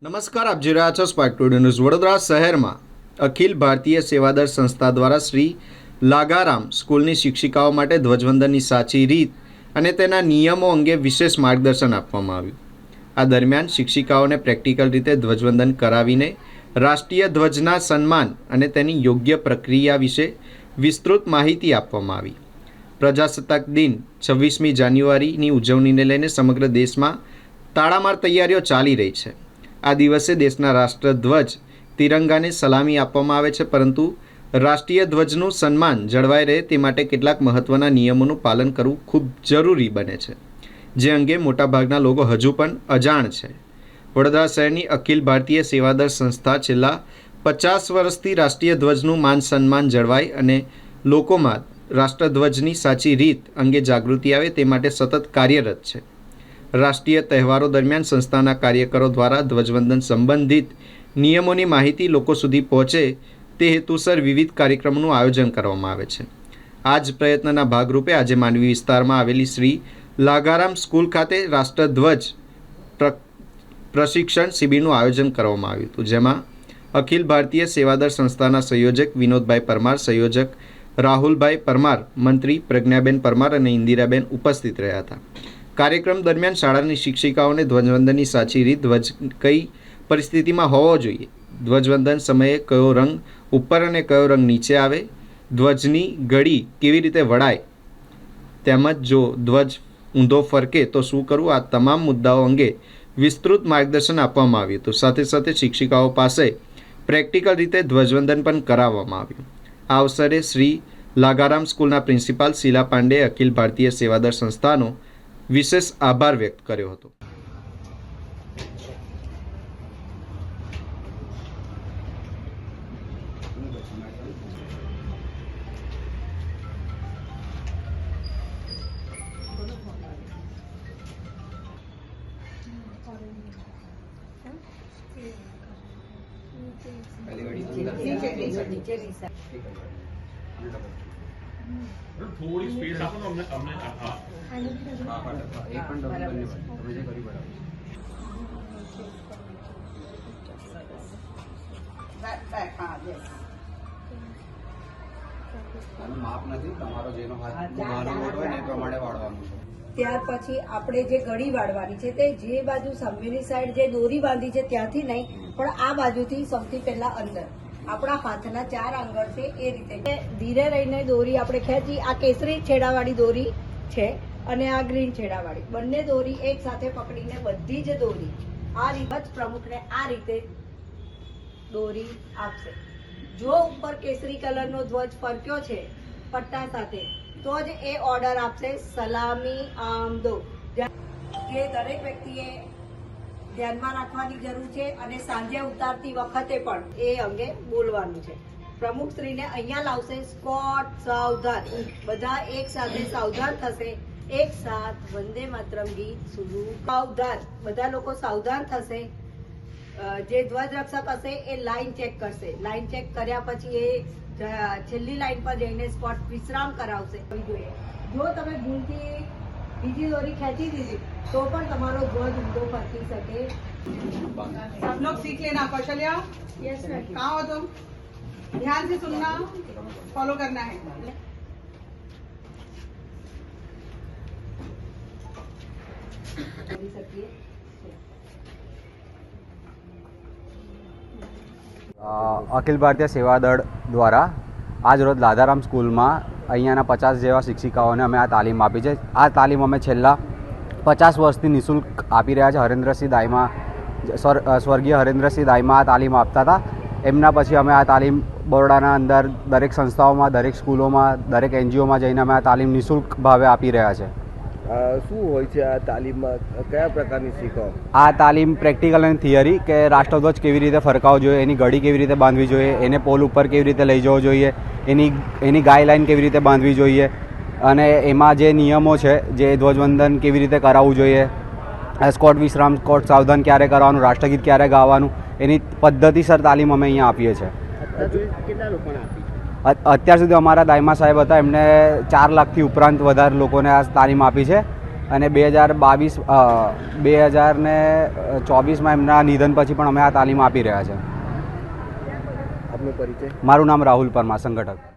નમસ્કાર, આપ જોઈ રહ્યા છો સ્પાર્ક ટુડે ન્યૂઝ. વડોદરા શહેરમાં અખિલ ભારતીય સેવાદળ સંસ્થા દ્વારા શ્રી લાગારામ સ્કૂલની શિક્ષિકાઓ માટે ધ્વજવંદનની સાચી રીત અને તેના નિયમો અંગે વિશેષ માર્ગદર્શન આપવામાં આવ્યું. આ દરમિયાન શિક્ષિકાઓને પ્રેક્ટિકલ રીતે ધ્વજવંદન કરાવીને રાષ્ટ્રીય ધ્વજના સન્માન અને તેની યોગ્ય પ્રક્રિયા વિશે વિસ્તૃત માહિતી આપવામાં આવી. પ્રજાસત્તાક દિન 26મી જાન્યુઆરીની ઉજવણીને લઈને સમગ્ર દેશમાં તાળામાર તૈયારીઓ ચાલી રહી છે. આ દિવસે દેશના રાષ્ટ્રધ્વજ તિરંગાને સલામી આપવામાં આવે છે, પરંતુ રાષ્ટ્રીય ધ્વજનું સન્માન જળવાઈ રહે તે માટે કેટલાક મહત્ત્વના નિયમોનું પાલન કરવું ખૂબ જરૂરી બને છે, જે અંગે મોટાભાગના લોકો હજુ પણ અજાણ છે. વડોદરા શહેરની અખિલ ભારતીય સેવાદળ સંસ્થા છેલ્લા 50 વર્ષથી રાષ્ટ્રીય ધ્વજનું માન સન્માન જળવાય અને લોકોમાં રાષ્ટ્રધ્વજની સાચી રીત અંગે જાગૃતિ આવે તે માટે સતત કાર્યરત છે. રાષ્ટ્રીય તહેવારો દરમિયાન સંસ્થાના કાર્યકરો દ્વારા ધ્વજવંદન સંબંધિત નિયમોની માહિતી લોકો સુધી પહોંચે તે હેતુસર વિવિધ કાર્યક્રમોનું આયોજન કરવામાં આવે છે. આ જ પ્રયત્નના ભાગરૂપે આજે માંડવી વિસ્તારમાં આવેલી શ્રી લાગારામ સ્કૂલ ખાતે રાષ્ટ્રધ્વજ પ્રશિક્ષણ શિબિરનું આયોજન કરવામાં આવ્યું હતું, જેમાં અખિલ ભારતીય સેવાદળ સંસ્થાના સંયોજક વિનોદભાઈ પરમાર, સંયોજક રાહુલભાઈ પરમાર, મંત્રી પ્રજ્ઞાબેન પરમાર અને ઇન્દિરાબેન ઉપસ્થિત રહ્યા હતા. કાર્યક્રમ દરમિયાન શાળાની શિક્ષિકાઓને ધ્વજવંદનની સાચી રીત, ધ્વજ કઈ પરિસ્થિતિમાં હોવો જોઈએ, ધ્વજવંદન સમયે કયો રંગ ઉપર અને કયો રંગ નીચે આવે, ધ્વજની ગળી કેવી રીતે વળાય, તેમજ જો ધ્વજ ઊંધો ફરકે તો શું કરવું, આ તમામ મુદ્દાઓ અંગે વિસ્તૃત માર્ગદર્શન આપવામાં આવ્યું હતું. સાથે સાથે શિક્ષિકાઓ પાસે પ્રેક્ટિકલ રીતે ધ્વજવંદન પણ કરાવવામાં આવ્યું. આ અવસરે શ્રી લાગારામ સ્કૂલના પ્રિન્સિપાલ શીલા પાંડેએ અખિલ ભારતીય સેવાદળ સંસ્થાનો વિશેષ આભાર વ્યક્ત કર્યો હતો. થોડી સ્પેસ આપો ને અમને હા એક પણ તમે જે કરી બરાબર માપ નથી તમારો, જેનો હાથ નાનો મોટો હોય ને એ પ્રમાણે વાળવાનું છે. ત્યાર પછી આપણે જે ગળી વાળવાની છે તે જે બાજુ સામેની સાઈડ જે દોરી બાંધી છે ત્યાંથી નહીં, પણ આ બાજુથી સૌથી પહેલા અંદર આપણા હાથના 4 આંગળ છે એ રીતે ધીરે રહીને દોરી આપણે ખેંચી. આ કેસરી છેડાવાળી દોરી છે અને આ ગ્રીન છેડાવાળી બંને દોરી એક સાથે પકડીને બધી જ દોરી આ રીતે પ્રમુખને આ રીતે દોરી આપશે. જો ઉપર કેસરી કલરનો ધ્વજ ફરક્યો છે પટ્ટા સાથે તો જ એ ઓર્ડર આપશે સલામી આમ દો. કે દરેક વ્યક્તિએ ધ્યાનમાં રાખવાની જરૂર છે અને સાંજે ઉતારતી વખતે પણ એ અંગે બોલવાનું છે. પ્રમુખ શ્રીને અહીંયા લાવશે. સ્કોટ સાવધાન, બધા એક સાથે સાવધાન થશે. એક સાથ વંદે માતરમ ગીત શરૂ. સાવધાન, બધા લોકો સાવધાન થશે. જે ધ્વજ રક્ષક હશે એ લાઈન ચેક કરશે. લાઈન ચેક કર્યા પછી એ છેલ્લી લાઈન પર જઈને સ્પોટ વિશ્રામ કરાવશે. જો તમે ભૂલથી બીજી દોરી ખેંચી દીધી તો પણ તમારો ધ્વજ ઊંધો ફરકી શકે. सब लोग सीख लेना कौशल्या. Yes ma'am. कहाँ हो तुम? ध्यान से सुनना, फॉलो करना है. કરી શકીએ. અખિલ ભારતીય સેવાદળ દ્વારા આજ રોજ લાધારામ સ્કૂલમાં અહીંયાના 50 જેવા શિક્ષિકાઓને અમે આ તાલીમ આપી છે. આ તાલીમ અમે છેલ્લા 50 વર્ષથી નિઃશુલ્ક આપી રહ્યા છે. હરેન્દ્રસિંહ દાઈમા, સ્વર્ગીય હરેન્દ્રસિંહ દાઈમા આ તાલીમ આપતા હતા. એમના પછી અમે આ તાલીમ બરોડાના અંદર દરેક સંસ્થાઓમાં, દરેક સ્કૂલોમાં, દરેક NGOમાં જઈને અમે આ તાલીમ નિઃશુલ્ક ભાવે આપી રહ્યા છે. શું હોય છે આ તાલીમમાં? કયા પ્રકારની શીખો? આ તાલીમ પ્રેક્ટિકલ અને થિયરી, કે રાષ્ટ્રધ્વજ કેવી રીતે ફરકાવવો જોઈએ, એની ગળી કેવી રીતે બાંધવી જોઈએ, એને પોલ ઉપર કેવી રીતે લઈ જવો જોઈએ, એની ગાઈડલાઈન કેવી રીતે બાંધવી જોઈએ, અને એમાં જે નિયમો છે, જે ધ્વજવંદન કેવી રીતે કરાવવું જોઈએ, સ્કોટ વિશ્રામ, સ્કોટ સાવધાન ક્યારે કરવાનું, રાષ્ટ્રગીત ક્યારે ગાવાનું, એની પદ્ધતિસર તાલીમ અમે અહીંયા આપીએ છીએ. કેટલા લોકોને આપી? અત્યાર સુધી અમારા દાઈમા સાહેબ હતા, એમને 4 લાખથી ઉપરાંત વધારે લોકોને આ તાલીમ આપી છે. અને 2024માં એમના નિધન પછી પણ અમે આ તાલીમ આપી રહ્યા છે. આપનો પરિચય? મારું નામ રાહુલ પરમાર, સંગઠક.